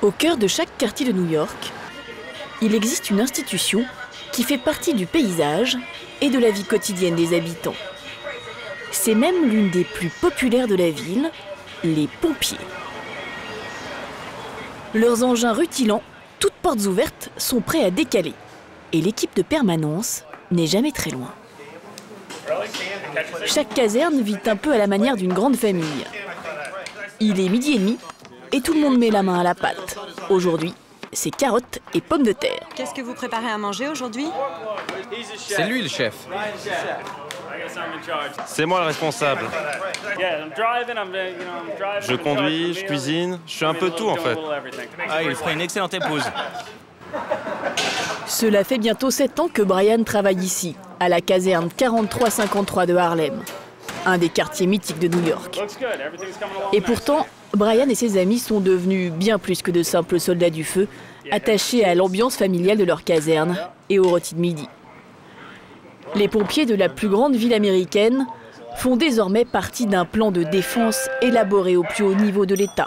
Au cœur de chaque quartier de New York, il existe une institution qui fait partie du paysage et de la vie quotidienne des habitants. C'est même l'une des plus populaires de la ville, les pompiers. Leurs engins rutilants, toutes portes ouvertes, sont prêts à décaler. Et l'équipe de permanence n'est jamais très loin. Chaque caserne vit un peu à la manière d'une grande famille. Il est 12h30 et tout le monde met la main à la pâte. Aujourd'hui, c'est carottes et pommes de terre. Qu'est-ce que vous préparez à manger aujourd'hui? C'est lui le chef. C'est moi le responsable. Je conduis, je cuisine, je fais un peu tout en fait. Ah, il ferait une excellente épouse. Cela fait bientôt 7 ans que Brian travaille ici, à la caserne 4353 de Harlem, un des quartiers mythiques de New York. Et pourtant, Brian et ses amis sont devenus bien plus que de simples soldats du feu, attachés à l'ambiance familiale de leur caserne et au rôti de midi. Les pompiers de la plus grande ville américaine font désormais partie d'un plan de défense élaboré au plus haut niveau de l'État,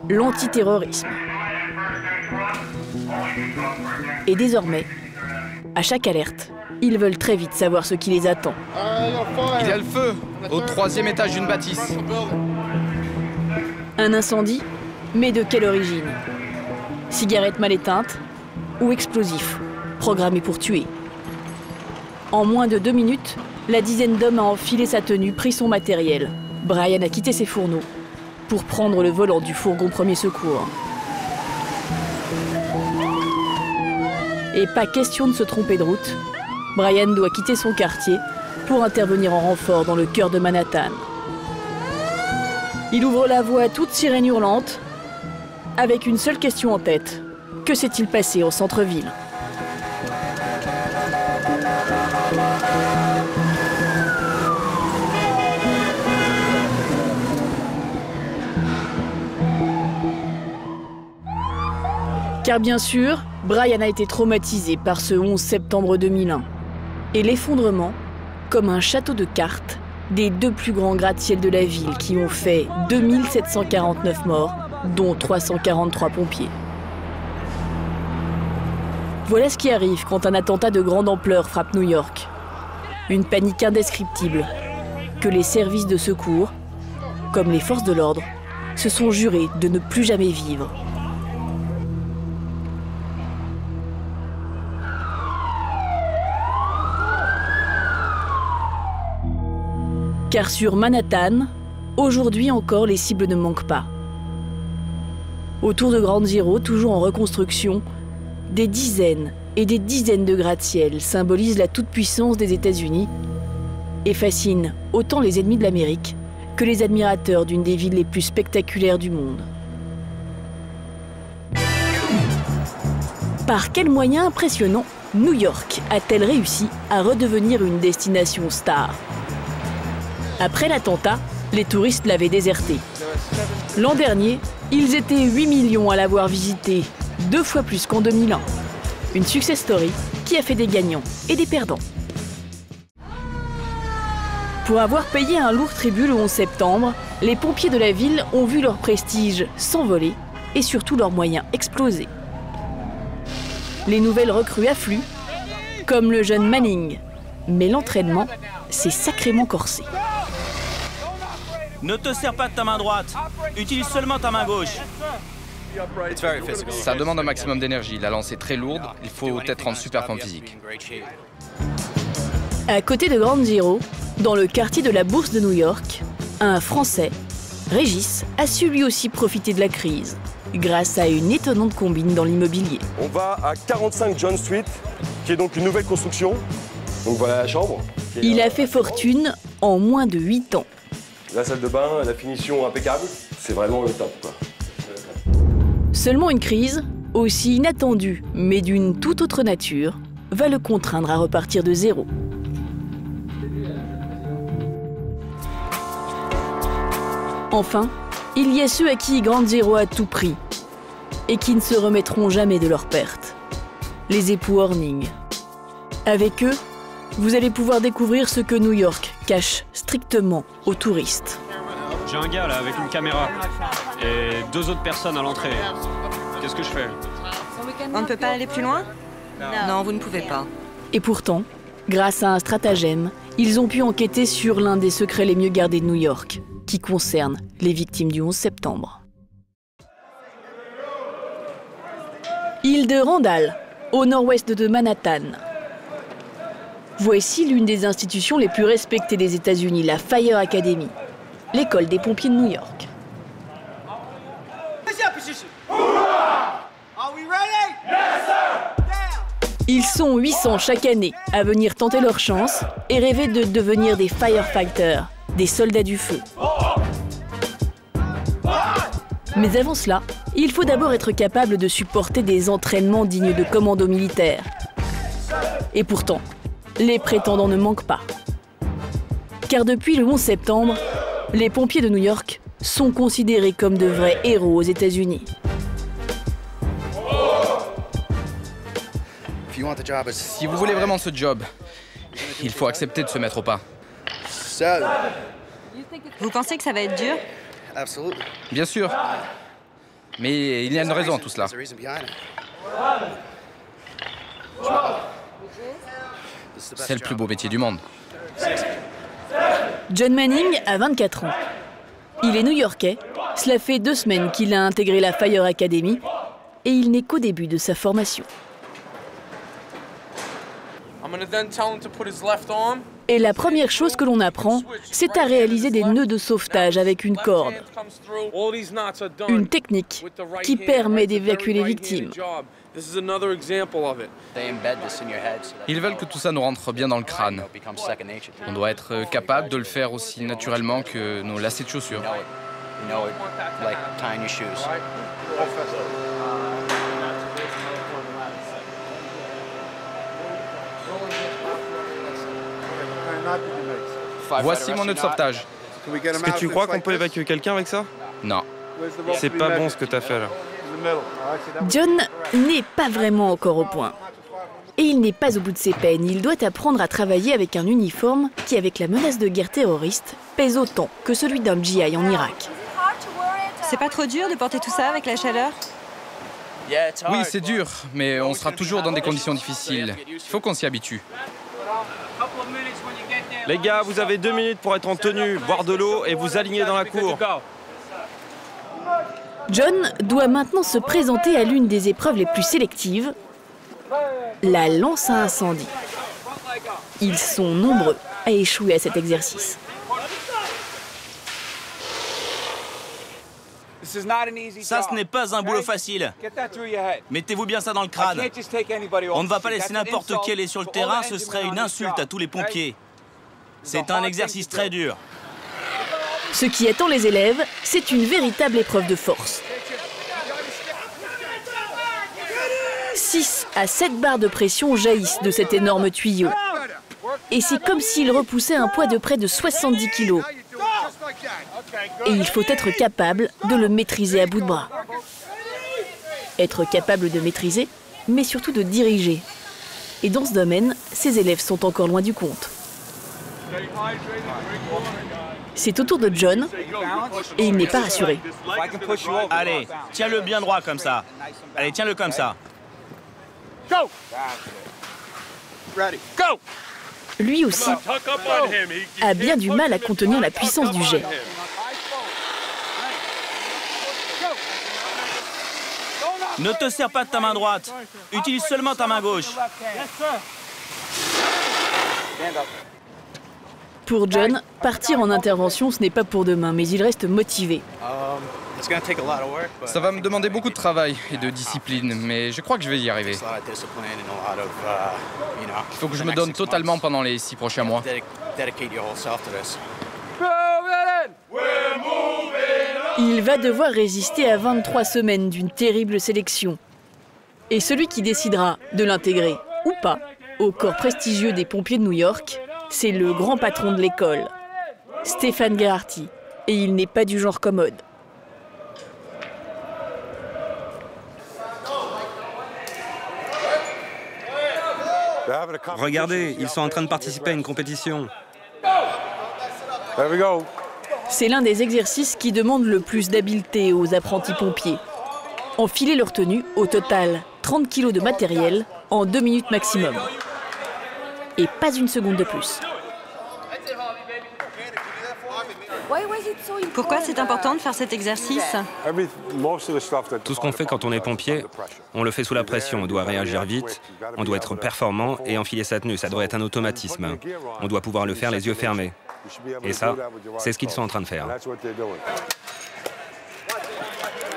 l'antiterrorisme. Et désormais, à chaque alerte, ils veulent très vite savoir ce qui les attend. Il y a le feu au 3e étage d'une bâtisse. Un incendie, mais de quelle origine? Cigarette mal éteinte ou explosif, programmé pour tuer? En moins de 2 minutes, la dizaine d'hommes a enfilé sa tenue, pris son matériel. Brian a quitté ses fourneaux pour prendre le volant du fourgon premier secours. Et pas question de se tromper de route. Brian doit quitter son quartier pour intervenir en renfort dans le cœur de Manhattan. Il ouvre la voie à toute sirène hurlante, avec une seule question en tête. Que s'est-il passé au centre-ville? Car bien sûr, Brian a été traumatisé par ce 11 septembre 2001. Et l'effondrement, comme un château de cartes, des 2 plus grands gratte-ciel de la ville qui ont fait 2749 morts, dont 343 pompiers. Voilà ce qui arrive quand un attentat de grande ampleur frappe New York. Une panique indescriptible que les services de secours, comme les forces de l'ordre, se sont jurés de ne plus jamais vivre. Car sur Manhattan, aujourd'hui encore, les cibles ne manquent pas. Autour de Ground Zero, toujours en reconstruction, des dizaines et des dizaines de gratte-ciel symbolisent la toute-puissance des États-Unis et fascinent autant les ennemis de l'Amérique que les admirateurs d'une des villes les plus spectaculaires du monde. Par quels moyens impressionnants New York a-t-elle réussi à redevenir une destination star? Après l'attentat, les touristes l'avaient déserté. L'an dernier, ils étaient 8 millions à l'avoir visité, 2 fois plus qu'en 2001. Une success story qui a fait des gagnants et des perdants. Pour avoir payé un lourd tribut le 11 septembre, les pompiers de la ville ont vu leur prestige s'envoler et surtout leurs moyens exploser. Les nouvelles recrues affluent, comme le jeune Manning. Mais l'entraînement, c'est sacrément corsé. Ne te sers pas de ta main droite. Utilise seulement ta main gauche. Ça demande un maximum d'énergie. La lance est très lourde. Il faut être en super forme physique. À côté de Ground Zero, dans le quartier de la Bourse de New York, un Français, Régis, a su lui aussi profiter de la crise, grâce à une étonnante combine dans l'immobilier. On va à 45 John Street, qui est donc une nouvelle construction. Donc voilà la chambre. Il a fait fortune en moins de 8 ans. La salle de bain, la finition impeccable, c'est vraiment le top, quoi. Seulement une crise, aussi inattendue, mais d'une toute autre nature, va le contraindre à repartir de zéro. Enfin, il y a ceux à qui Ground Zero a tout pris et qui ne se remettront jamais de leurs pertes. Les époux Horning. Avec eux, vous allez pouvoir découvrir ce que New York cache strictement aux touristes. J'ai un gars là avec une caméra et 2 autres personnes à l'entrée. Qu'est-ce que je fais? On ne peut pas aller plus loin? Non, vous ne pouvez pas. Et pourtant, grâce à un stratagème, ils ont pu enquêter sur l'un des secrets les mieux gardés de New York, qui concerne les victimes du 11 septembre. Île de Randall, au nord-ouest de Manhattan. Voici l'une des institutions les plus respectées des États-Unis, la Fire Academy, l'école des pompiers de New York. Ils sont 800 chaque année à venir tenter leur chance et rêver de devenir des firefighters, des soldats du feu. Mais avant cela, il faut d'abord être capable de supporter des entraînements dignes de commandos militaires. Et pourtant, les prétendants ne manquent pas. Car depuis le 11 septembre, les pompiers de New York sont considérés comme de vrais héros aux États-Unis. Si vous voulez vraiment ce job, il faut accepter de se mettre au pas. Vous pensez que ça va être dur? Bien sûr. Mais il y a une raison à tout cela. C'est le plus beau métier du monde. John Manning a 24 ans. Il est new-yorkais. Cela fait 2 semaines qu'il a intégré la Fire Academy et il n'est qu'au début de sa formation. Et la première chose que l'on apprend, c'est à réaliser des nœuds de sauvetage avec une corde. Une technique qui permet d'évacuer les victimes. Ils veulent que tout ça nous rentre bien dans le crâne. On doit être capable de le faire aussi naturellement que nos lacets de chaussures. Voici mon nœud de sauvetage. Est-ce que tu crois qu'on peut évacuer quelqu'un avec ça? Non. C'est pas bon ce que t'as fait là. John n'est pas vraiment encore au point. Et il n'est pas au bout de ses peines. Il doit apprendre à travailler avec un uniforme qui, avec la menace de guerre terroriste, pèse autant que celui d'un GI en Irak. C'est pas trop dur de porter tout ça avec la chaleur? Oui, c'est dur, mais on sera toujours dans des conditions difficiles. Il faut qu'on s'y habitue. Les gars, vous avez 2 minutes pour être en tenue, boire de l'eau et vous aligner dans la cour. John doit maintenant se présenter à l'une des épreuves les plus sélectives, la lance à incendie. Ils sont nombreux à échouer à cet exercice. Ça, ce n'est pas un boulot facile. Mettez-vous bien ça dans le crâne. On ne va pas laisser n'importe qui aller sur le terrain, ce serait une insulte à tous les pompiers. C'est un exercice très dur. Ce qui attend les élèves, c'est une véritable épreuve de force. 6 à 7 barres de pression jaillissent de cet énorme tuyau. Et c'est comme s'il repoussait un poids de près de 70 kilos. Et il faut être capable de le maîtriser à bout de bras. Être capable de maîtriser, mais surtout de diriger. Et dans ce domaine, ces élèves sont encore loin du compte. C'est au tour de John, et il n'est pas rassuré. Allez, tiens-le bien droit comme ça. Allez, tiens-le comme ça. Lui aussi a bien du mal à contenir la puissance du jet. Ne te sers pas de ta main droite. Utilise seulement ta main gauche. Pour John, partir en intervention, ce n'est pas pour demain, mais il reste motivé. Ça va me demander beaucoup de travail et de discipline, mais je crois que je vais y arriver. Il faut que je me donne totalement pendant les 6 prochains mois. Il va devoir résister à 23 semaines d'une terrible sélection. Et celui qui décidera de l'intégrer ou pas au corps prestigieux des pompiers de New York, c'est le grand patron de l'école, Stephen Geraghty. Et il n'est pas du genre commode. Regardez, ils sont en train de participer à une compétition. C'est l'un des exercices qui demande le plus d'habileté aux apprentis pompiers. Enfiler leur tenue, au total 30 kg de matériel, en 2 minutes maximum. Et pas une seconde de plus. Pourquoi c'est important de faire cet exercice? Tout ce qu'on fait quand on est pompier, on le fait sous la pression. On doit réagir vite, on doit être performant et enfiler sa tenue. Ça doit être un automatisme. On doit pouvoir le faire les yeux fermés. Et ça, c'est ce qu'ils sont en train de faire.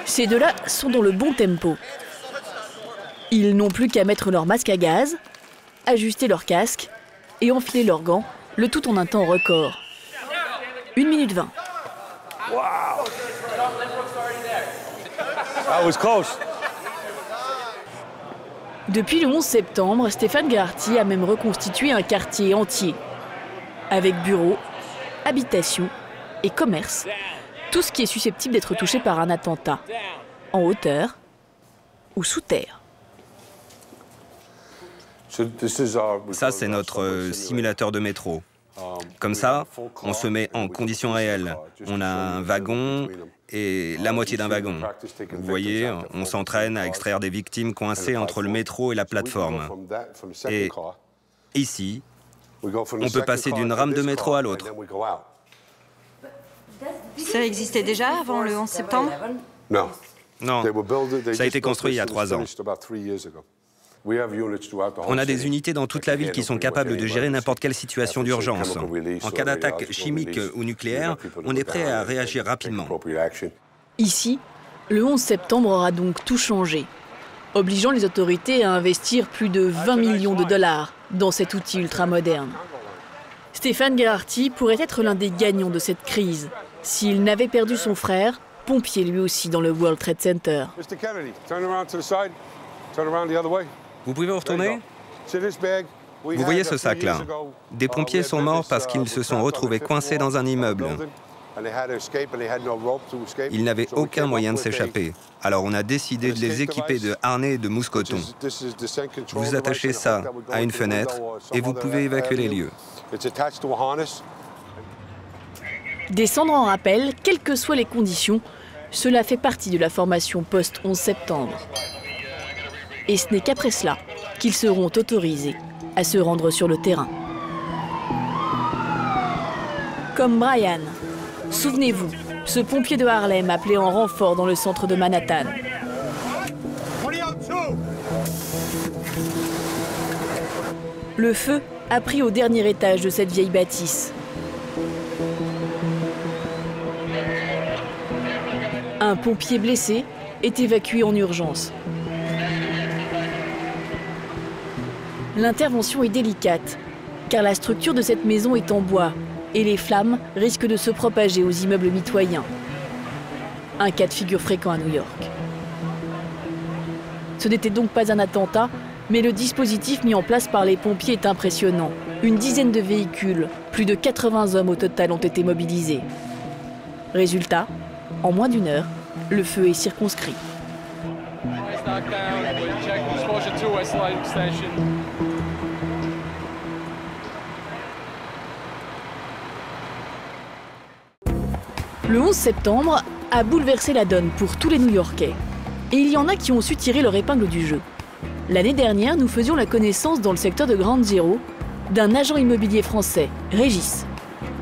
Ces deux-là sont dans le bon tempo. Ils n'ont plus qu'à mettre leur masque à gaz, ajuster leur casque et enfiler leurs gants, le tout en un temps record. 1 minute 20. Wow. That was close. Depuis le 11 septembre, Stéphane Geraghty a même reconstitué un quartier entier, avec bureaux, habitations et commerces, tout ce qui est susceptible d'être touché par un attentat, en hauteur ou sous terre. Ça, c'est notre simulateur de métro. Comme ça, on se met en conditions réelles. On a un wagon et la moitié d'un wagon. Vous voyez, on s'entraîne à extraire des victimes coincées entre le métro et la plateforme. Et ici, on peut passer d'une rame de métro à l'autre. Ça existait déjà avant le 11 septembre? Non, ça a été construit il y a 3 ans. On a des unités dans toute la ville qui sont capables de gérer n'importe quelle situation d'urgence. En cas d'attaque chimique ou nucléaire, on est prêt à réagir rapidement. Ici, le 11 septembre aura donc tout changé, obligeant les autorités à investir plus de 20 millions de dollars dans cet outil ultramoderne. Stéphane Geraghty pourrait être l'un des gagnants de cette crise, s'il n'avait perdu son frère, pompier lui aussi dans le World Trade Center. Vous pouvez vous retourner? Vous voyez ce sac-là? Des pompiers sont morts parce qu'ils se sont retrouvés coincés dans un immeuble. Ils n'avaient aucun moyen de s'échapper. Alors on a décidé de les équiper de harnais et de mousquetons. Vous attachez ça à une fenêtre et vous pouvez évacuer les lieux. Descendre en rappel, quelles que soient les conditions, cela fait partie de la formation post-11 septembre. Et ce n'est qu'après cela qu'ils seront autorisés à se rendre sur le terrain. Comme Brian, souvenez-vous, ce pompier de Harlem appelé en renfort dans le centre de Manhattan. Le feu a pris au dernier étage de cette vieille bâtisse. Un pompier blessé est évacué en urgence. L'intervention est délicate, car la structure de cette maison est en bois et les flammes risquent de se propager aux immeubles mitoyens. Un cas de figure fréquent à New York. Ce n'était donc pas un attentat, mais le dispositif mis en place par les pompiers est impressionnant. Une dizaine de véhicules, plus de 80 hommes au total ont été mobilisés. Résultat, en moins d'1 heure, le feu est circonscrit. Le 11 septembre a bouleversé la donne pour tous les New-Yorkais. Et il y en a qui ont su tirer leur épingle du jeu. L'année dernière, nous faisions la connaissance dans le secteur de Ground Zero d'un agent immobilier français, Régis,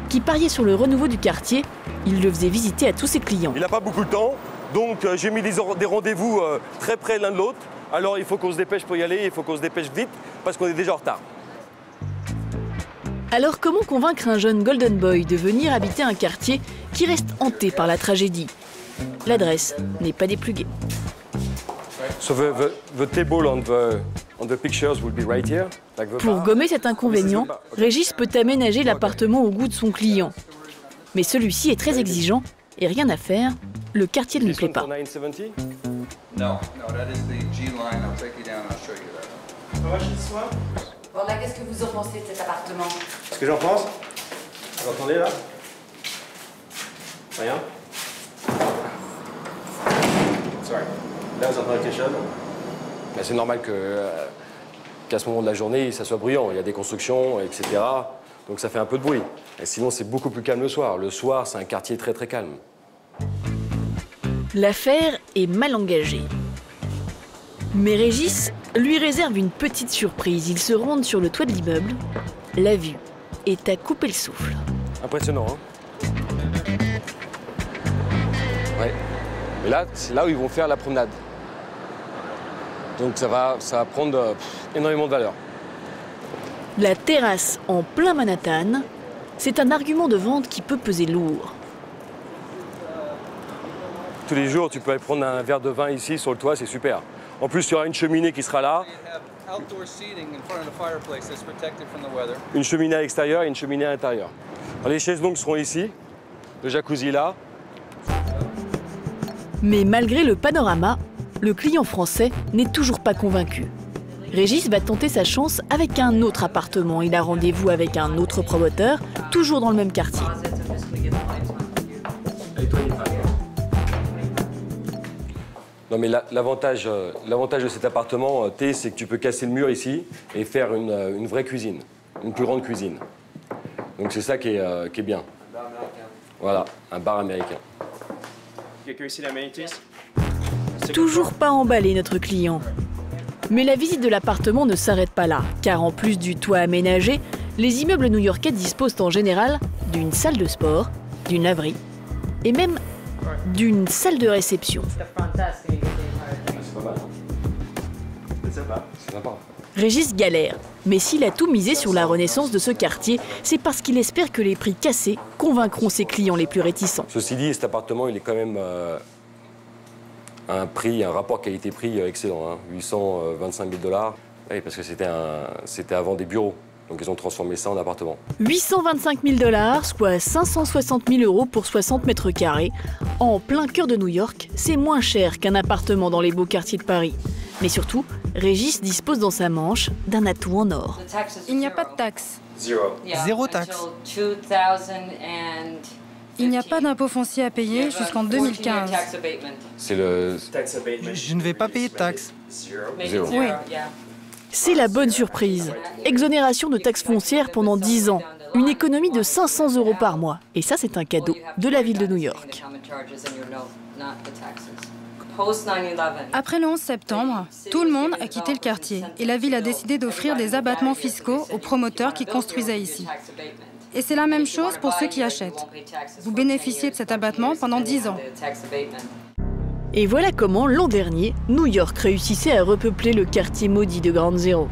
qui pariait sur le renouveau du quartier. Il le faisait visiter à tous ses clients. Il n'a pas beaucoup de temps, donc j'ai mis des rendez-vous très près l'un de l'autre. Alors il faut qu'on se dépêche pour y aller, il faut qu'on se dépêche vite, parce qu'on est déjà en retard. Alors comment convaincre un jeune Golden Boy de venir habiter un quartier qui reste hanté par la tragédie? L'adresse n'est pas des plus gaies. Pour gommer cet inconvénient, Régis peut aménager l'appartement au goût de son client. Mais celui-ci est très exigeant et rien à faire, le quartier ne lui plaît pas. Bon, là, qu'est-ce que vous en pensez de cet appartement? Ce que j'en pense? Vous entendez là? Rien? Sorry. Là, vous entendez quelque chose? Ben, c'est normal qu'à ce moment de la journée, ça soit bruyant. Il y a des constructions, etc. Donc ça fait un peu de bruit. Et sinon, c'est beaucoup plus calme le soir. Le soir, c'est un quartier très très calme. L'affaire est mal engagée. Mais Régis lui réserve une petite surprise. Ils se rendent sur le toit de l'immeuble. La vue est à couper le souffle. Impressionnant, hein? Ouais. Et là, c'est là où ils vont faire la promenade. Donc ça va prendre énormément de valeur. La terrasse en plein Manhattan, c'est un argument de vente qui peut peser lourd. Tous les jours, tu peux aller prendre un verre de vin ici sur le toit, c'est super. En plus, il y aura une cheminée qui sera là. Une cheminée à l'extérieur et une cheminée à l'intérieur. Les chaises longues seront ici, le jacuzzi là. Mais malgré le panorama, le client français n'est toujours pas convaincu. Régis va tenter sa chance avec un autre appartement. Il a rendez-vous avec un autre promoteur, toujours dans le même quartier. Non mais l'avantage de cet appartement, c'est que tu peux casser le mur ici et faire une vraie cuisine, une plus grande cuisine. Donc c'est ça qui est bien. Voilà, un bar américain. Toujours pas emballé notre client. Mais la visite de l'appartement ne s'arrête pas là, car en plus du toit aménagé, les immeubles new-yorkais disposent en général d'une salle de sport, d'une laverie et même d'une salle de réception. C'est pas mal. C'est sympa. Régis galère, mais s'il a tout misé sur la renaissance de ce quartier, c'est parce qu'il espère que les prix cassés convaincront ses clients les plus réticents. Ceci dit, cet appartement, il est quand même un rapport qualité-prix excellent, hein, 825 000 $. Oui, parce que c'était avant des bureaux. Donc ils ont transformé ça en appartement. 825 000 $, soit 560 000 € pour 60 mètres carrés. En plein cœur de New York, c'est moins cher qu'un appartement dans les beaux quartiers de Paris. Mais surtout, Régis dispose dans sa manche d'un atout en or. Il n'y a pas de taxe. Zéro taxe. Il n'y a pas d'impôt foncier à payer jusqu'en 2015. C'est le... Je ne vais pas payer de taxes. Zéro. Oui. C'est la bonne surprise. Exonération de taxes foncières pendant 10 ans. Une économie de 500 € par mois. Et ça, c'est un cadeau de la ville de New York. Après le 11 septembre, tout le monde a quitté le quartier et la ville a décidé d'offrir des abattements fiscaux aux promoteurs qui construisaient ici. Et c'est la même chose pour ceux qui achètent. Vous bénéficiez de cet abattement pendant 10 ans. Et voilà comment, l'an dernier, New York réussissait à repeupler le quartier maudit de Ground Zero.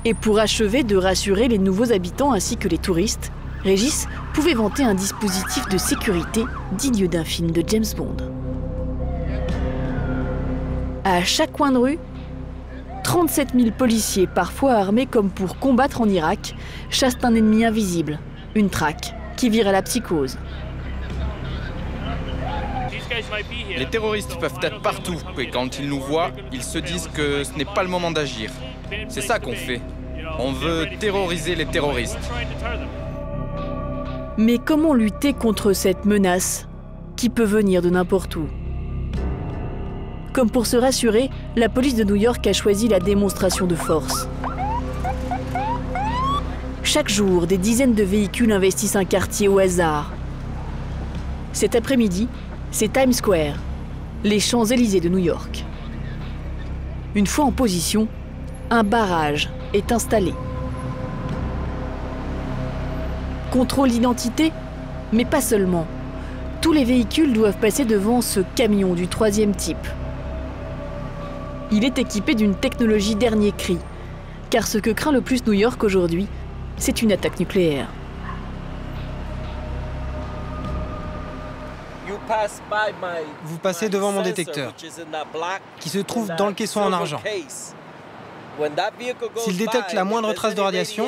Et pour achever de rassurer les nouveaux habitants ainsi que les touristes, Régis pouvait vanter un dispositif de sécurité digne d'un film de James Bond. À chaque coin de rue, 37 000 policiers, parfois armés comme pour combattre en Irak, chassent un ennemi invisible, une traque, qui vire à la psychose. Les terroristes peuvent être partout, et quand ils nous voient, ils se disent que ce n'est pas le moment d'agir. C'est ça qu'on fait. On veut terroriser les terroristes. Mais comment lutter contre cette menace qui peut venir de n'importe où? Comme pour se rassurer, la police de New York a choisi la démonstration de force. Chaque jour, des dizaines de véhicules investissent un quartier au hasard. Cet après-midi, c'est Times Square, les Champs-Élysées de New York. Une fois en position, un barrage est installé. Contrôle d'identité, mais pas seulement. Tous les véhicules doivent passer devant ce camion du 3e type. Il est équipé d'une technologie dernier cri, car ce que craint le plus New York aujourd'hui, c'est une attaque nucléaire. Vous passez devant mon détecteur, qui se trouve dans le caisson en argent. S'il détecte la moindre trace de radiation,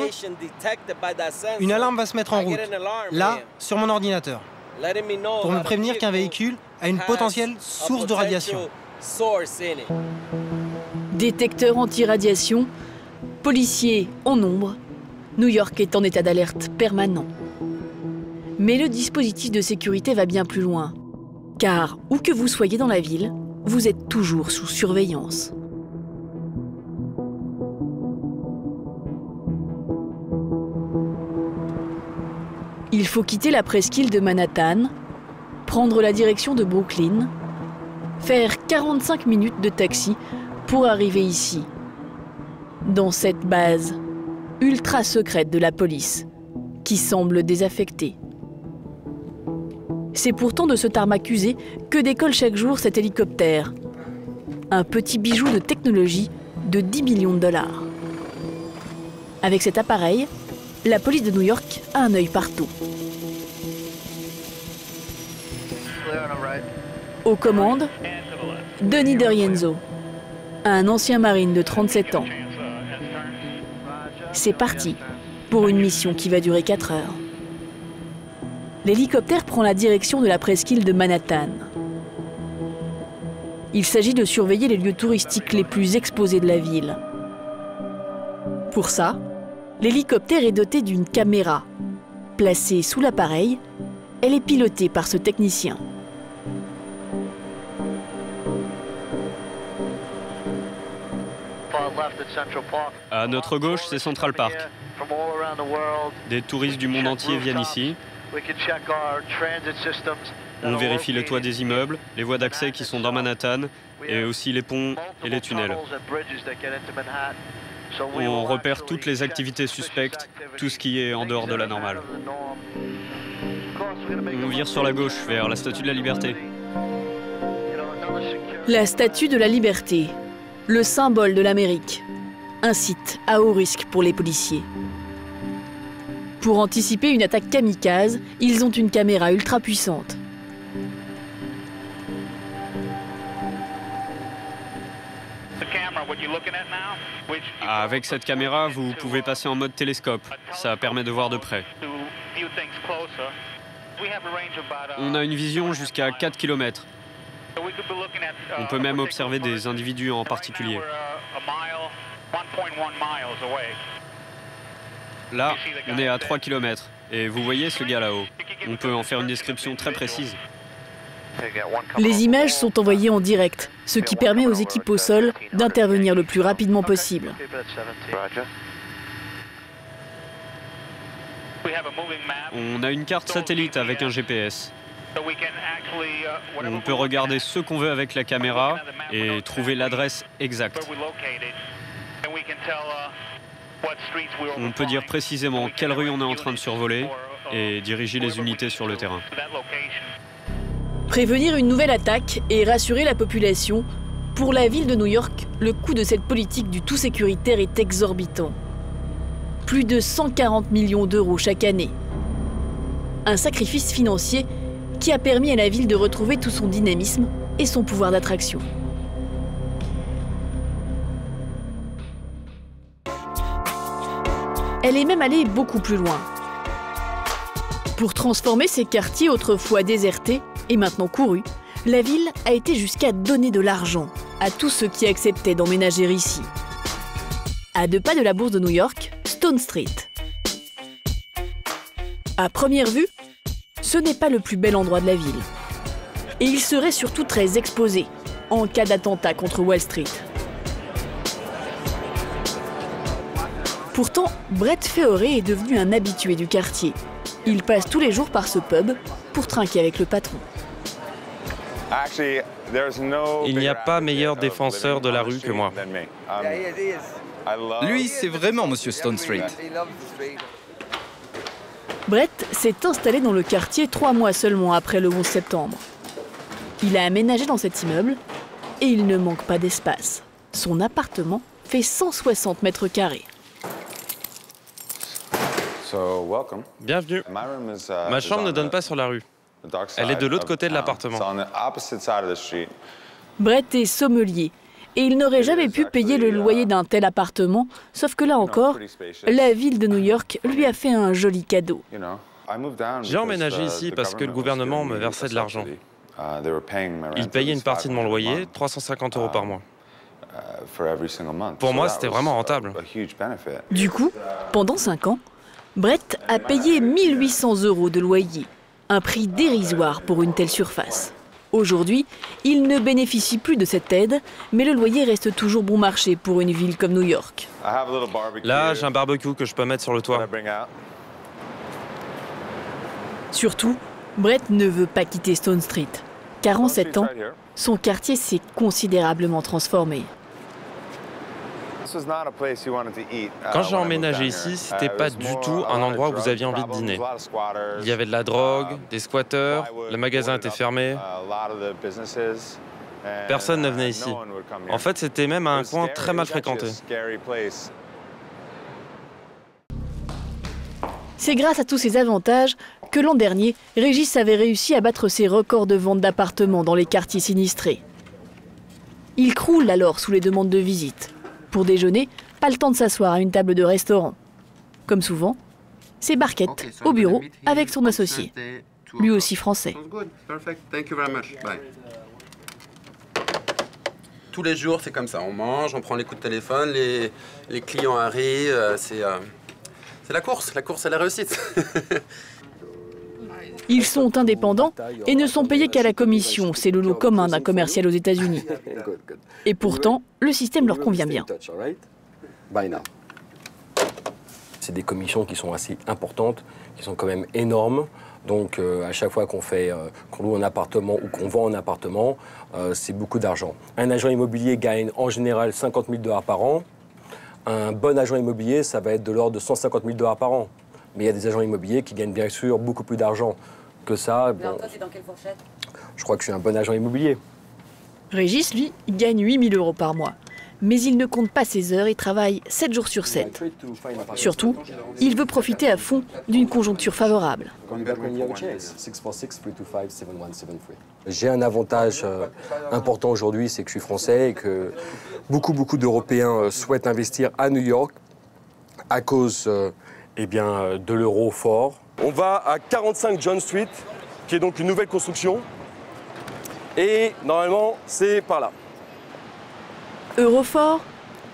une alarme va se mettre en route, là, sur mon ordinateur, pour me prévenir qu'un véhicule a une potentielle source de radiation. Détecteur anti-radiation, policiers en nombre, New York est en état d'alerte permanent. Mais le dispositif de sécurité va bien plus loin. Car où que vous soyez dans la ville, vous êtes toujours sous surveillance. Il faut quitter la presqu'île de Manhattan, prendre la direction de Brooklyn, faire 45 minutes de taxi pour arriver ici, dans cette base ultra secrète de la police, qui semble désaffectée. C'est pourtant de ce tarmac usé que décolle chaque jour cet hélicoptère. Un petit bijou de technologie de 10 millions de dollars. Avec cet appareil, la police de New York a un œil partout. Aux commandes, Denis Derienzo, un ancien marine de 37 ans. C'est parti pour une mission qui va durer 4 heures. L'hélicoptère prend la direction de la presqu'île de Manhattan. Il s'agit de surveiller les lieux touristiques les plus exposés de la ville. Pour ça, l'hélicoptère est doté d'une caméra. Placée sous l'appareil, elle est pilotée par ce technicien. À notre gauche, c'est Central Park. Des touristes du monde entier viennent ici. On vérifie le toit des immeubles, les voies d'accès qui sont dans Manhattan, et aussi les ponts et les tunnels. On repère toutes les activités suspectes, tout ce qui est en dehors de la normale. On vire sur la gauche, vers la Statue de la Liberté. La Statue de la Liberté, le symbole de l'Amérique. Un site à haut risque pour les policiers. Pour anticiper une attaque kamikaze, ils ont une caméra ultra puissante. Avec cette caméra, vous pouvez passer en mode télescope. Ça permet de voir de près. On a une vision jusqu'à 4 km. On peut même observer des individus en particulier. Là, on est à 3 km. Et vous voyez ce gars là-haut. On peut en faire une description très précise. Les images sont envoyées en direct, ce qui permet aux équipes au sol d'intervenir le plus rapidement possible. On a une carte satellite avec un GPS. On peut regarder ce qu'on veut avec la caméra et trouver l'adresse exacte. On peut dire précisément quelle rue on est en train de survoler et diriger les unités sur le terrain. Prévenir une nouvelle attaque et rassurer la population, pour la ville de New York, le coût de cette politique du tout sécuritaire est exorbitant. Plus de 140 millions d'euros chaque année. Un sacrifice financier qui a permis à la ville de retrouver tout son dynamisme et son pouvoir d'attraction. Elle est même allée beaucoup plus loin. Pour transformer ces quartiers autrefois désertés et maintenant courus, la ville a été jusqu'à donner de l'argent à tous ceux qui acceptaient d'emménager ici. À 2 pas de la bourse de New York, Stone Street. À première vue, ce n'est pas le plus bel endroit de la ville. Et il serait surtout très exposé en cas d'attentat contre Wall Street. Pourtant, Brett Feoré est devenu un habitué du quartier. Il passe tous les jours par ce pub pour trinquer avec le patron. Il n'y a pas meilleur défenseur de la rue que moi. Lui, c'est vraiment Monsieur Stone Street. Brett s'est installé dans le quartier 3 mois seulement après le 11 septembre. Il a aménagé dans cet immeuble et il ne manque pas d'espace. Son appartement fait 160 mètres carrés. Bienvenue. Ma chambre ne donne pas sur la rue. Elle est de l'autre côté de l'appartement. Brett est sommelier et il n'aurait jamais pu payer le loyer d'un tel appartement, sauf que là encore, la ville de New York lui a fait un joli cadeau. J'ai emménagé ici parce que le gouvernement me versait de l'argent. Il payait une partie de mon loyer, 350 € par mois. Pour moi, c'était vraiment rentable. Du coup, pendant 5 ans, Brett a payé 1 800 € de loyer, un prix dérisoire pour une telle surface. Aujourd'hui, il ne bénéficie plus de cette aide, mais le loyer reste toujours bon marché pour une ville comme New York. Là, j'ai un barbecue que je peux mettre sur le toit. Surtout, Brett ne veut pas quitter Stone Street, car en 7 ans, son quartier s'est considérablement transformé. Quand j'ai emménagé ici, c'était pas du tout un endroit où vous aviez envie de dîner. Il y avait de la drogue, des squatteurs, le magasin était fermé. Personne ne venait ici. En fait, c'était même un coin très mal fréquenté. C'est grâce à tous ces avantages que l'an dernier, Régis avait réussi à battre ses records de vente d'appartements dans les quartiers sinistrés. Il croule alors sous les demandes de visite. Pour déjeuner, pas le temps de s'asseoir à une table de restaurant. Comme souvent, c'est Barquette au bureau avec son associé, lui aussi français. Tous les jours, c'est comme ça. On mange, on prend les coups de téléphone, les clients arrivent, c'est la course à la réussite. Ils sont indépendants et ne sont payés qu'à la commission. C'est le lot commun d'un commercial aux États-Unis. Et pourtant, le système leur convient bien. C'est des commissions qui sont assez importantes, qui sont quand même énormes. Donc à chaque fois qu'on loue un appartement ou qu'on vend un appartement, c'est beaucoup d'argent. Un agent immobilier gagne en général $50 000 par an. Un bon agent immobilier, ça va être de l'ordre de $150 000 par an. Mais il y a des agents immobiliers qui gagnent bien sûr beaucoup plus d'argent que ça. Bon, toi, t'es dans quelle fourchette? Je crois que je suis un bon agent immobilier. Régis, lui, il gagne 8 000 € par mois. Mais il ne compte pas ses heures et travaille 7 jours sur 7. Surtout, il veut profiter à fond d'une conjoncture favorable. J'ai un avantage important aujourd'hui, c'est que je suis français et que beaucoup d'Européens souhaitent investir à New York à cause de l'euro fort. On va à 45 John Street, qui est donc une nouvelle construction. Et normalement, c'est par là. Eurofort,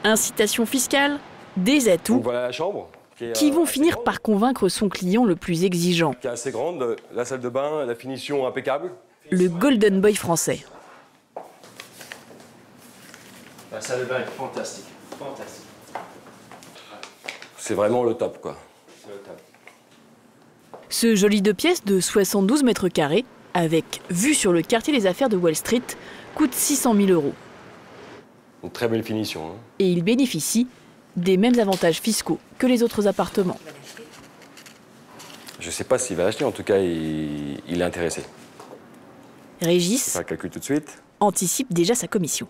incitation fiscale, des atouts voilà la chambre, qui vont finir par convaincre son client le plus exigeant. Qui est assez grande, la salle de bain, la finition impeccable. Le Golden Boy français. La salle de bain est fantastique. Fantastique. C'est vraiment le top, quoi. Ce joli 2 pièces de 72 mètres carrés, avec vue sur le quartier des affaires de Wall Street, coûte 600 000 €. Une très belle finition. Hein. Et il bénéficie des mêmes avantages fiscaux que les autres appartements. Je ne sais pas s'il va acheter, en tout cas, il est intéressé. Régis le calcul tout de suite. Anticipe déjà sa commission.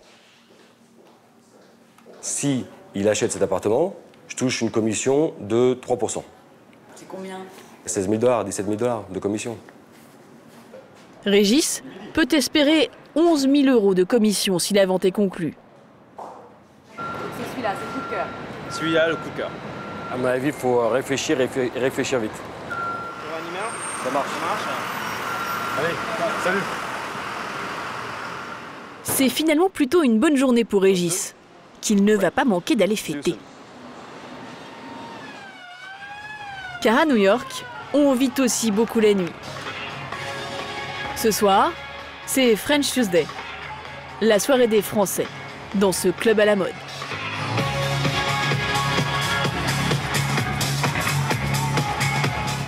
Si il achète cet appartement, je touche une commission de 3%. C'est combien? 16 000 $, 17 000 $ de commission. Régis peut espérer 11 000 € de commission si la vente est conclue. C'est celui-là, c'est le coup de cœur. Celui-là, le coup de cœur. À mon avis, il faut réfléchir et réfléchir vite. Ça marche. Allez, salut. C'est finalement plutôt une bonne journée pour Régis, qu'il ne va pas manquer d'aller fêter. Car à New York, on vit aussi beaucoup la nuit. Ce soir, c'est French Tuesday, la soirée des Français, dans ce club à la mode.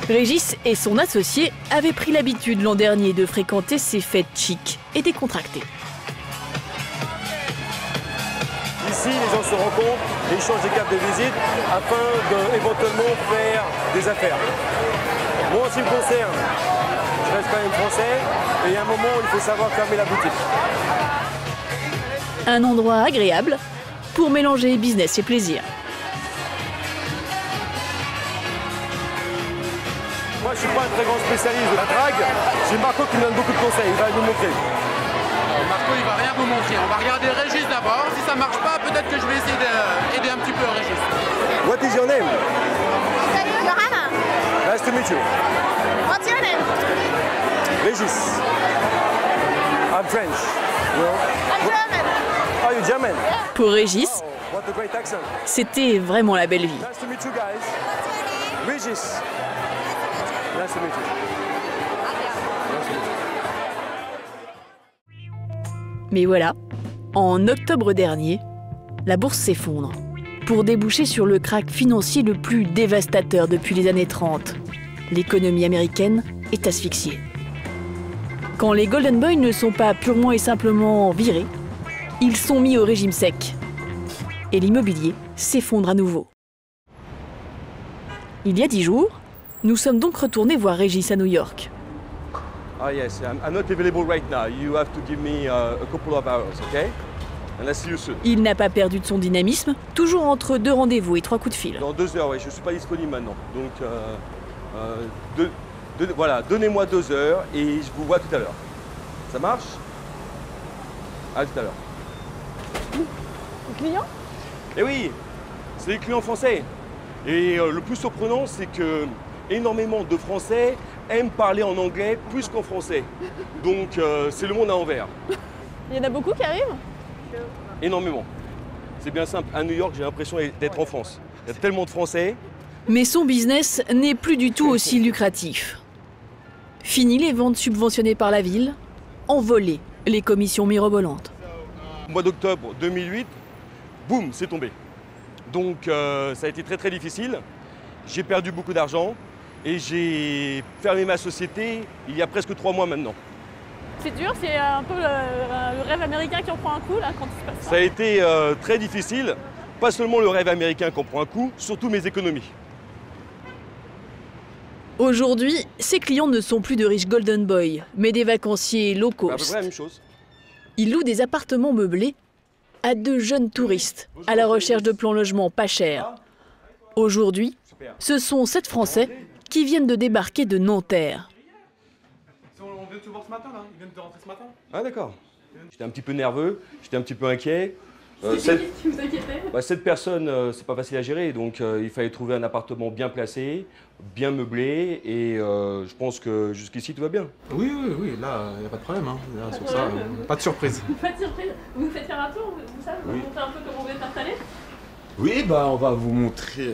Régis et son associé avaient pris l'habitude l'an dernier de fréquenter ces fêtes chic et décontractées. Ici, les gens se rencontrent, échangent des cartes de visite afin d'éventuellement faire des affaires. Moi, en ce qui me concerne, je reste quand même français et il y a un moment où il faut savoir fermer la boutique. Un endroit agréable pour mélanger business et plaisir. Moi, je ne suis pas un très grand spécialiste de la drague. C'est Marco qui me donne beaucoup de conseils, il va nous montrer. Marco, il va rien vous montrer. On va regarder Régis d'abord. Si ça marche pas, peut-être que je vais essayer d'aider un petit peu Régis. What is your name? Johanna. Nice to meet you. What's your name? Régis. I'm French. No? I'm German. Oh, you're German? Pour Régis, What a great accent. c'était vraiment la belle vie. Nice to meet you guys. Régis. Nice to meet you. Mais voilà, en octobre dernier, la bourse s'effondre pour déboucher sur le krach financier le plus dévastateur depuis les années 30. L'économie américaine est asphyxié. Quand les Golden Boys ne sont pas purement et simplement virés, ils sont mis au régime sec. Et l'immobilier s'effondre à nouveau. Il y a 10 jours, nous sommes donc retournés voir Régis à New York. Ah yes, I'm not available right now. You have to give me a couple of hours, okay? And I'll see you soon. Il n'a pas perdu de son dynamisme, toujours entre 2 rendez-vous et 3 coups de fil. Dans 2 heures, oui, je ne suis pas disponible maintenant. Donc, voilà, donnez-moi 2 heures et je vous vois tout à l'heure. Ça marche? À tout à l'heure. Les clients? Eh oui, c'est les clients français. Et le plus surprenant, c'est que énormément de Français aiment parler en anglais plus qu'en français. Donc, c'est le monde à l'envers. Il y en a beaucoup qui arrivent? Énormément. C'est bien simple. À New York, j'ai l'impression d'être en France. Il y a tellement de Français. Mais son business n'est plus du tout aussi lucratif. Fini les ventes subventionnées par la ville, envolées les commissions mirobolantes. Au mois d'octobre 2008, boum, c'est tombé. Donc ça a été très très difficile. J'ai perdu beaucoup d'argent et j'ai fermé ma société il y a presque 3 mois maintenant. C'est dur, c'est un peu le rêve américain qui en prend un coup là quand il se passe ça. Ça a été très difficile. Pas seulement le rêve américain qui en prend un coup, surtout mes économies. Aujourd'hui, ses clients ne sont plus de riches Golden Boys, mais des vacanciers low cost. À peu près la même chose. Ils louent des appartements meublés à de jeunes touristes à la recherche de plans logements pas chers. Aujourd'hui, ce sont 7 Français qui viennent de débarquer de Nanterre. On vient de te voir ce matin, là. Ils viennent de rentrer ce matin. Ah d'accord. J'étais un petit peu nerveux, j'étais un petit peu inquiet. C'est qui vous inquiétait? 7 personnes, c'est pas facile à gérer, donc il fallait trouver un appartement bien placé, bien meublé, et je pense que jusqu'ici tout va bien. Oui, là, il n'y a pas de problème. Hein. Là, sur ça, pas de surprise. Pas de surprise. Vous nous faites faire un tour, vous savez, vous montrer un peu comment vous êtes installé? Oui, bah on va vous montrer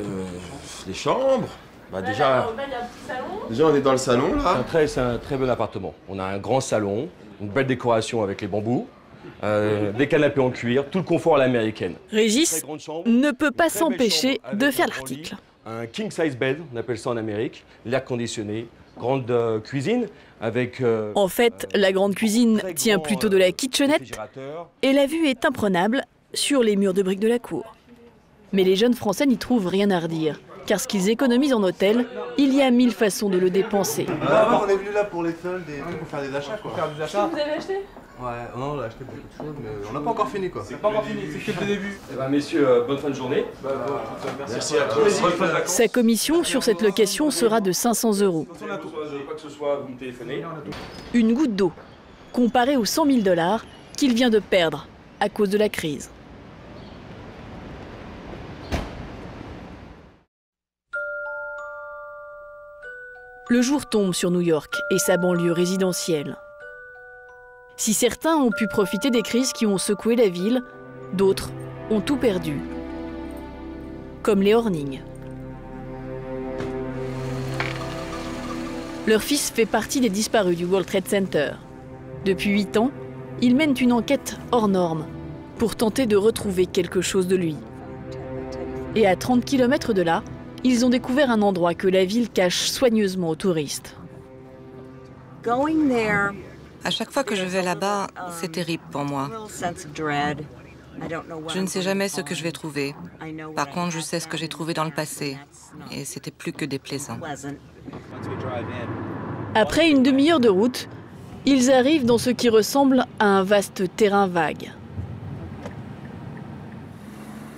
les chambres. Bah, déjà, il y a un petit salon. Déjà, on est dans le salon, là. C'est un très bon appartement. On a un grand salon, une belle décoration avec les bambous. Des canapés en cuir, tout le confort à l'américaine. Régis ne peut pas s'empêcher de faire l'article. Un king size bed, on appelle ça en Amérique, l'air conditionné, grande cuisine avec... en fait, la grande cuisine tient plutôt de la kitchenette et la vue est imprenable sur les murs de briques de la cour. Mais les jeunes Français n'y trouvent rien à redire, car ce qu'ils économisent en hôtel, il y a 1000 façons de le dépenser. On est venu là pour les soldes et pour faire des achats. Quoi. Qu'est-ce que vous avez acheté? Ouais, non, on a acheté beaucoup de choses, mais on n'a pas encore fini quoi. C'est pas encore fini, c'est que le début. Eh ben, messieurs, bonne fin de journée. Merci à tous. Sa commission sur cette location sera de 500 €. Quoi que ce soit, vous me téléphonez. Une goutte d'eau, comparée aux 100 000 $ qu'il vient de perdre à cause de la crise. Le jour tombe sur New York et sa banlieue résidentielle. Si certains ont pu profiter des crises qui ont secoué la ville, d'autres ont tout perdu. Comme les Horning. Leur fils fait partie des disparus du World Trade Center. Depuis 8 ans, ils mènent une enquête hors norme pour tenter de retrouver quelque chose de lui. Et à 30 km de là, ils ont découvert un endroit que la ville cache soigneusement aux touristes. À chaque fois que je vais là-bas, c'est terrible pour moi. Je ne sais jamais ce que je vais trouver. Par contre, je sais ce que j'ai trouvé dans le passé. Et c'était plus que déplaisant. Après une demi-heure de route, ils arrivent dans ce qui ressemble à un vaste terrain vague.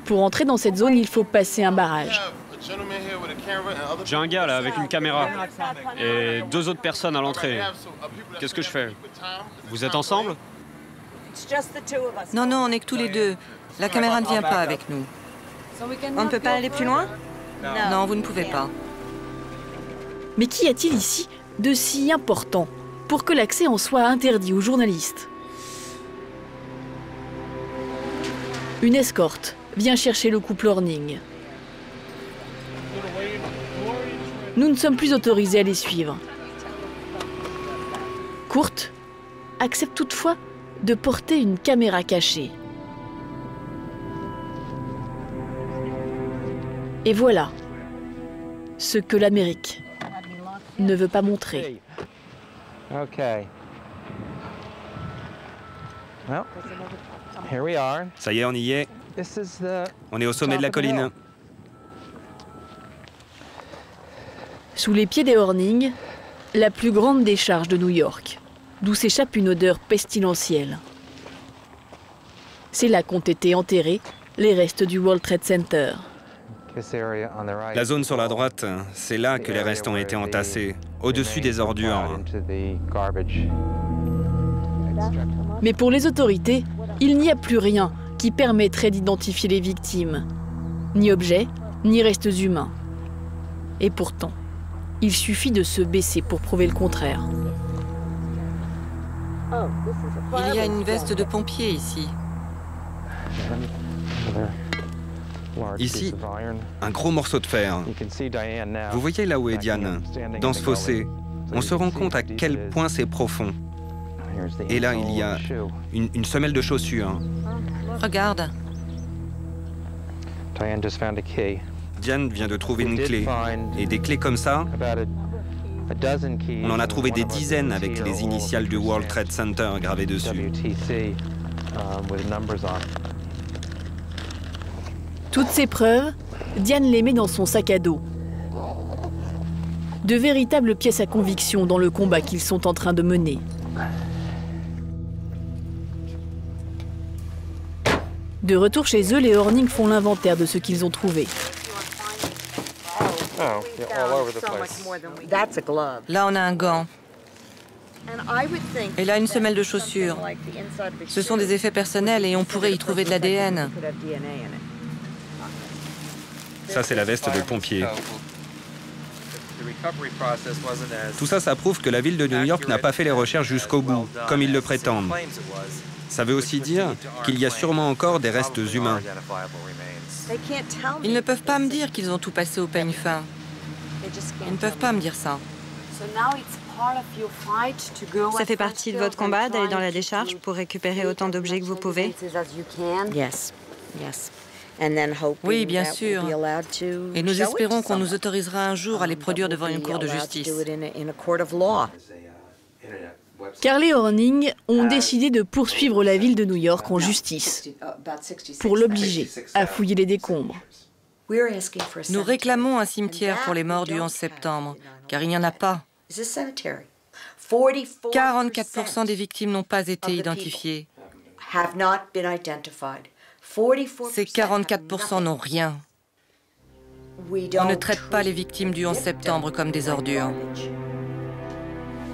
Pour entrer dans cette zone, il faut passer un barrage. J'ai un gars là avec une caméra et 2 autres personnes à l'entrée. Qu'est-ce que je fais? Vous êtes ensemble? Non, on n'est que tous les deux. La caméra ne vient pas avec nous. On ne peut pas aller plus loin? Non, vous ne pouvez pas. Mais qu'y a-t-il ici de si important pour que l'accès en soit interdit aux journalistes? Une escorte vient chercher le couple Horning. Nous ne sommes plus autorisés à les suivre. Kurt accepte toutefois de porter une caméra cachée. Et voilà ce que l'Amérique ne veut pas montrer. Okay. Well, here we are. Ça y est, on y est. This is the On est au sommet de la colline. Sous les pieds des Hornings, la plus grande décharge de New York, d'où s'échappe une odeur pestilentielle. C'est là qu'ont été enterrés les restes du World Trade Center. La zone sur la droite, c'est là que les restes ont été entassés, au-dessus des ordures. Mais pour les autorités, il n'y a plus rien qui permettrait d'identifier les victimes. Ni objets, ni restes humains. Et pourtant, il suffit de se baisser pour prouver le contraire. Il y a une veste de pompier ici. Ici, un gros morceau de fer. Vous voyez là où est Diane? Dans ce fossé. On se rend compte à quel point c'est profond. Et là, il y a une semelle de chaussure. Regarde. Diane vient de trouver une clé. Et des clés comme ça, on en a trouvé des dizaines avec les initiales du World Trade Center gravées dessus. Toutes ces preuves, Diane les met dans son sac à dos. De véritables pièces à conviction dans le combat qu'ils sont en train de mener. De retour chez eux, les Hornings font l'inventaire de ce qu'ils ont trouvé. Là, on a un gant. Et là, une semelle de chaussure. Ce sont des effets personnels et on pourrait y trouver de l'ADN. Ça, c'est la veste de pompier. Tout ça, ça prouve que la ville de New York n'a pas fait les recherches jusqu'au bout, comme ils le prétendent. Ça veut aussi dire qu'il y a sûrement encore des restes humains. Ils ne peuvent pas me dire qu'ils ont tout passé au peigne fin. Ils ne peuvent pas me dire ça. Ça fait partie de votre combat d'aller dans la décharge pour récupérer autant d'objets que vous pouvez? Oui, bien sûr. Et nous espérons qu'on nous autorisera un jour à les produire devant une cour de justice. Car les Hornings ont décidé de poursuivre la ville de New York en justice pour l'obliger à fouiller les décombres. Nous réclamons un cimetière pour les morts du 11 septembre, car il n'y en a pas. 44% des victimes n'ont pas été identifiées. Ces 44% n'ont rien. On ne traite pas les victimes du 11 septembre comme des ordures.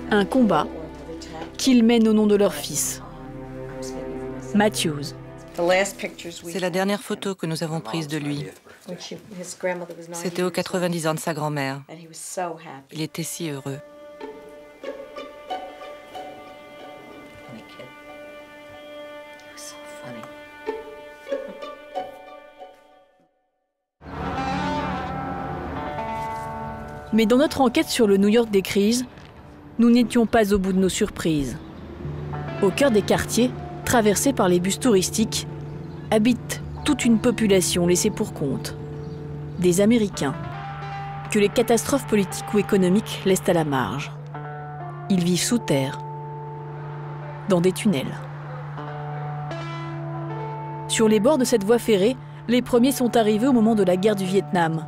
Un combat qu'ils mènent au nom de leur fils, Matthews. C'est la dernière photo que nous avons prise de lui. C'était aux 90 ans de sa grand-mère. Il était si heureux. Mais dans notre enquête sur le New York des crises, nous n'étions pas au bout de nos surprises. Au cœur des quartiers, traversés par les bus touristiques, habite toute une population laissée pour compte. Des Américains, que les catastrophes politiques ou économiques laissent à la marge. Ils vivent sous terre, dans des tunnels. Sur les bords de cette voie ferrée, les premiers sont arrivés au moment de la guerre du Vietnam.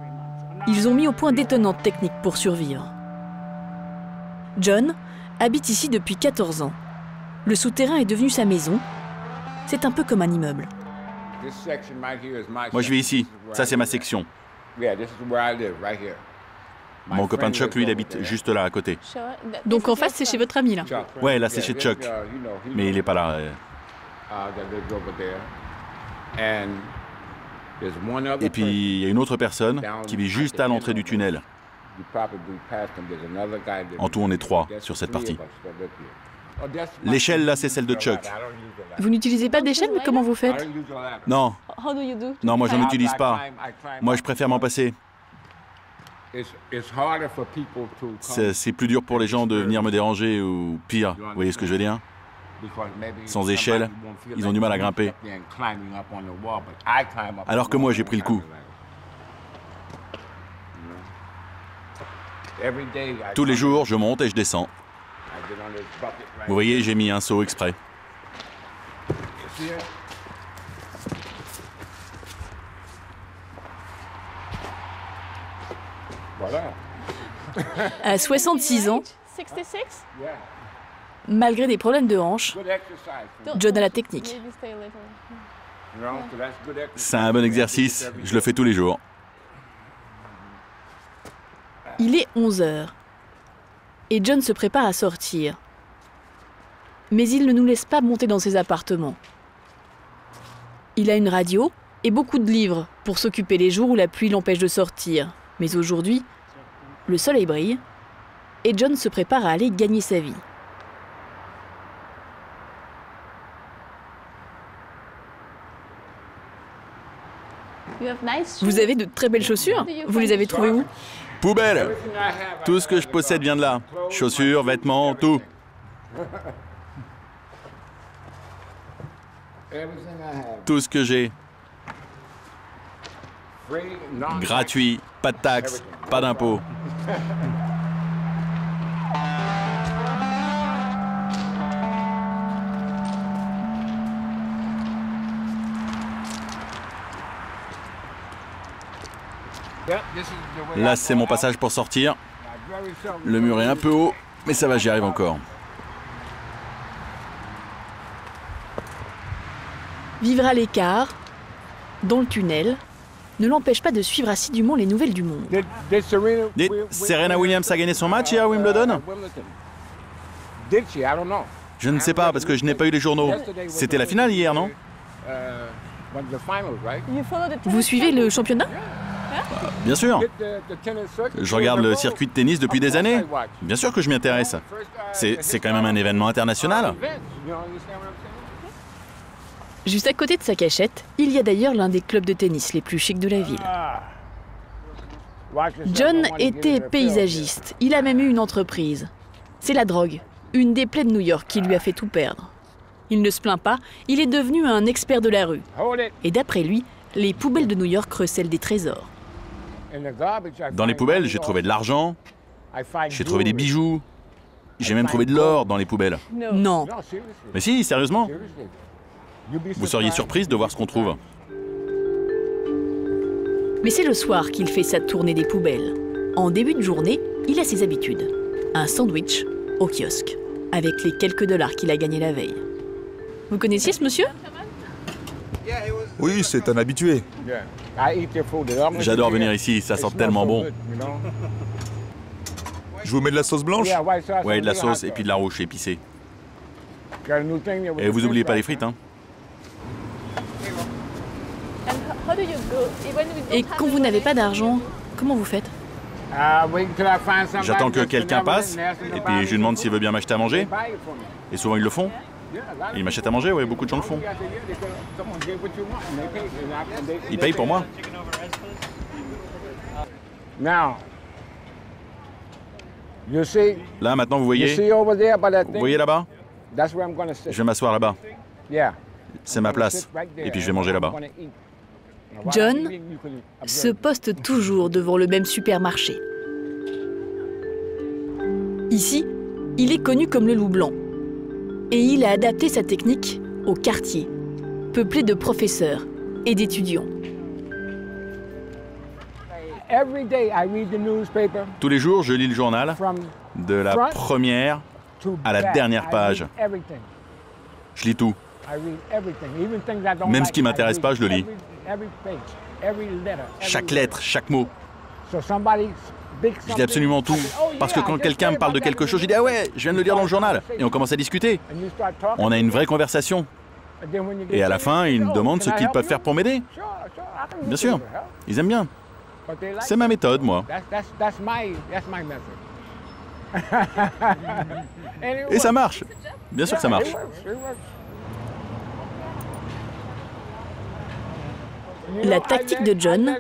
Ils ont mis au point d'étonnantes techniques pour survivre. John habite ici depuis 14 ans. Le souterrain est devenu sa maison. C'est un peu comme un immeuble. Moi, je vis ici. Ça, c'est ma section. Mon copain Chuck, lui, il habite juste là, à côté. Donc en face, c'est chez votre ami, là? Ouais, là, c'est chez Chuck. Mais il n'est pas là. Et puis, il y a une autre personne qui vit juste à l'entrée du tunnel. En tout, on est 3 sur cette partie. L'échelle, là, c'est celle de Chuck. Vous n'utilisez pas d'échelle, mais comment vous faites? Non. Non, moi, j'en utilise pas. Moi, je préfère m'en passer. C'est plus dur pour les gens de venir me déranger ou pire. Vous voyez ce que je veux dire? Sans échelle, ils ont du mal à grimper. Alors que moi, j'ai pris le coup. Tous les jours, je monte et je descends. Vous voyez, j'ai mis un seau exprès. Voilà. À 66 ans, malgré des problèmes de hanche, John a la technique. C'est un bon exercice, je le fais tous les jours. Il est 11 heures et John se prépare à sortir. Mais il ne nous laisse pas monter dans ses appartements. Il a une radio et beaucoup de livres pour s'occuper les jours où la pluie l'empêche de sortir. Mais aujourd'hui, le soleil brille et John se prépare à aller gagner sa vie. Vous avez de très belles chaussures. Vous les avez trouvées où? Poubelle! Tout ce que je possède vient de là. Chaussures, vêtements, tout. Tout ce que j'ai. Gratuit, pas de taxes, pas d'impôts. Là, c'est mon passage pour sortir. Le mur est un peu haut, mais ça va, j'y arrive encore. Vivre à l'écart, dans le tunnel, ne l'empêche pas de suivre assidûment les nouvelles du monde. Dites, Serena Williams a gagné son match hier à Wimbledon? Je ne sais pas, parce que je n'ai pas eu les journaux. C'était la finale hier, non? Vous suivez le championnat? Bien sûr. Je regarde le circuit de tennis depuis des années. Bien sûr que je m'y intéresse. C'est quand même un événement international. Juste à côté de sa cachette, il y a d'ailleurs l'un des clubs de tennis les plus chics de la ville. John était paysagiste. Il a même eu une entreprise. C'est la drogue, une des plaies de New York qui lui a fait tout perdre. Il ne se plaint pas, il est devenu un expert de la rue. Et d'après lui, les poubelles de New York recèlent des trésors. Dans les poubelles, j'ai trouvé de l'argent, j'ai trouvé des bijoux, j'ai même trouvé de l'or dans les poubelles. Non. Mais si, sérieusement. Vous seriez surprise de voir ce qu'on trouve. Mais c'est le soir qu'il fait sa tournée des poubelles. En début de journée, il a ses habitudes. Un sandwich au kiosque, avec les quelques dollars qu'il a gagnés la veille. Vous connaissiez ce monsieur? Oui, c'est un habitué. J'adore venir ici, ça sent tellement bon. Je vous mets de la sauce blanche? Ouais, de la sauce et puis de la rouge épicée. Et vous oubliez pas les frites, hein? Et quand vous n'avez pas d'argent, comment vous faites? J'attends que quelqu'un passe, et puis je lui demande s'il veut bien m'acheter à manger. Et souvent ils le font. Ils m'achètent à manger, oui, beaucoup de gens le font. Ils payent pour moi. Là, maintenant, vous voyez là-bas? Je vais m'asseoir là-bas. C'est ma place. Et puis je vais manger là-bas. John se poste toujours devant le même supermarché. Ici, il est connu comme le loup blanc. Et il a adapté sa technique au quartier, peuplé de professeurs et d'étudiants. Tous les jours, je lis le journal, de la première à la dernière page. Je lis tout. Même ce qui ne m'intéresse pas, je le lis. Chaque lettre, chaque mot. Je lis absolument tout. Parce que quand quelqu'un me parle de quelque chose, je dis « Ah ouais, je viens de le lire dans le journal ». Et on commence à discuter. On a une vraie conversation. Et à la fin, ils me demandent ce qu'ils peuvent faire pour m'aider. Bien sûr, ils aiment bien. C'est ma méthode, moi. Et ça marche. Bien sûr que ça marche. La tactique de John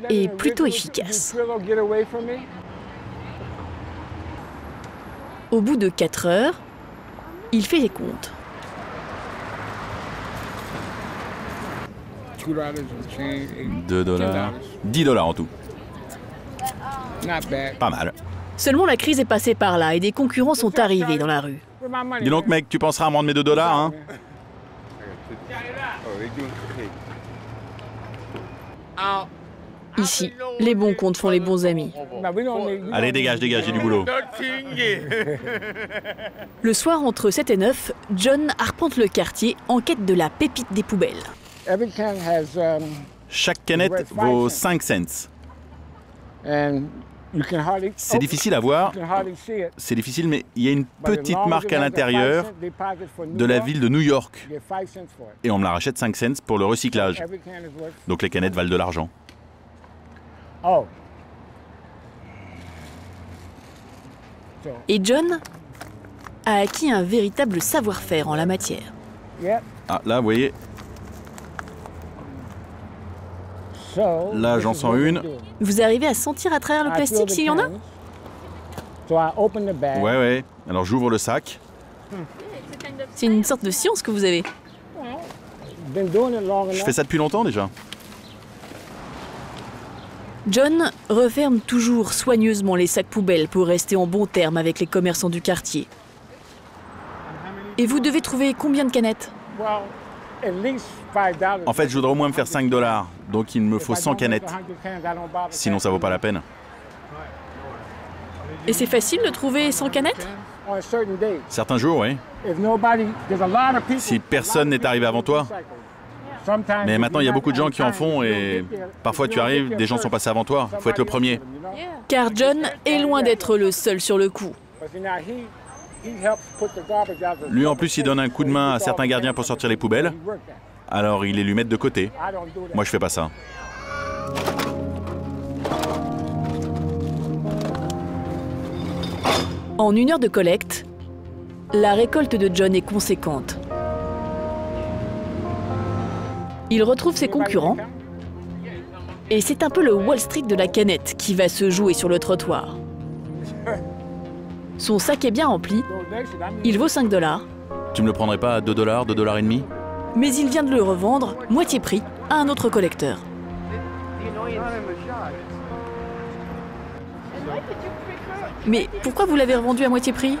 est plutôt efficace. Au bout de 4 heures, il fait les comptes. $2. $10 en tout. Pas mal. Seulement la crise est passée par là et des concurrents sont arrivés dans la rue. Dis donc mec, tu penseras à me rendre mes $2, hein? Ici, les bons comptes font les bons amis. Allez, dégage, j'ai du boulot. Le soir, entre 7 et 9, John arpente le quartier en quête de la pépite des poubelles. Chaque canette vaut 5 cents. C'est difficile à voir, c'est difficile, mais il y a une petite marque à l'intérieur de la ville de New York. Et on me la rachète 5 cents pour le recyclage. Donc les canettes valent de l'argent. Et John a acquis un véritable savoir-faire en la matière. Ah, là, vous voyez. Là, j'en sens une. Vous arrivez à sentir à travers le plastique s'il y en a? Ouais. Alors j'ouvre le sac. C'est une sorte de science que vous avez. Je fais ça depuis longtemps déjà. John referme toujours soigneusement les sacs poubelles pour rester en bon terme avec les commerçants du quartier. Et vous devez trouver combien de canettes? En fait, je voudrais au moins me faire $5, donc il me faut 100 canettes. Sinon, ça vaut pas la peine. Et c'est facile de trouver 100 canettes? Certains jours, oui. Si personne n'est arrivé avant toi. Mais maintenant, il y a beaucoup de gens qui en font et parfois tu arrives, des gens sont passés avant toi. Il faut être le premier. Car John est loin d'être le seul sur le coup. Lui, en plus, il donne un coup de main à certains gardiens pour sortir les poubelles. Alors, il les lui met de côté. Moi, je fais pas ça. En 1 heure de collecte, la récolte de John est conséquente. Il retrouve ses concurrents. Et c'est un peu le Wall Street de la canette qui va se jouer sur le trottoir. Son sac est bien rempli. Il vaut $5. Tu me le prendrais pas à $2, $2,50? Mais il vient de le revendre, moitié prix, à un autre collecteur. Mais pourquoi vous l'avez revendu à moitié prix?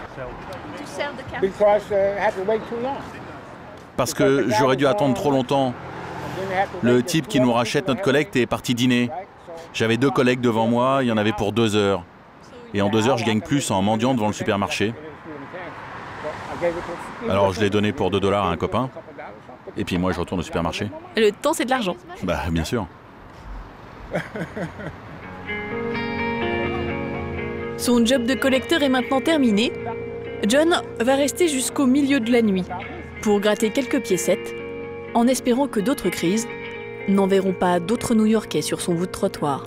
Parce que j'aurais dû attendre trop longtemps. Le type qui nous rachète notre collecte est parti dîner. J'avais 2 collectes devant moi, il y en avait pour 2 heures. Et en 2 heures, je gagne plus en mendiant devant le supermarché. Alors je l'ai donné pour $2 à un copain. Et puis moi, je retourne au supermarché. Le temps, c'est de l'argent. Bah, bien sûr. Son job de collecteur est maintenant terminé. John va rester jusqu'au milieu de la nuit pour gratter quelques piécettes, en espérant que d'autres crises n'enverront pas d'autres New-Yorkais sur son bout de trottoir.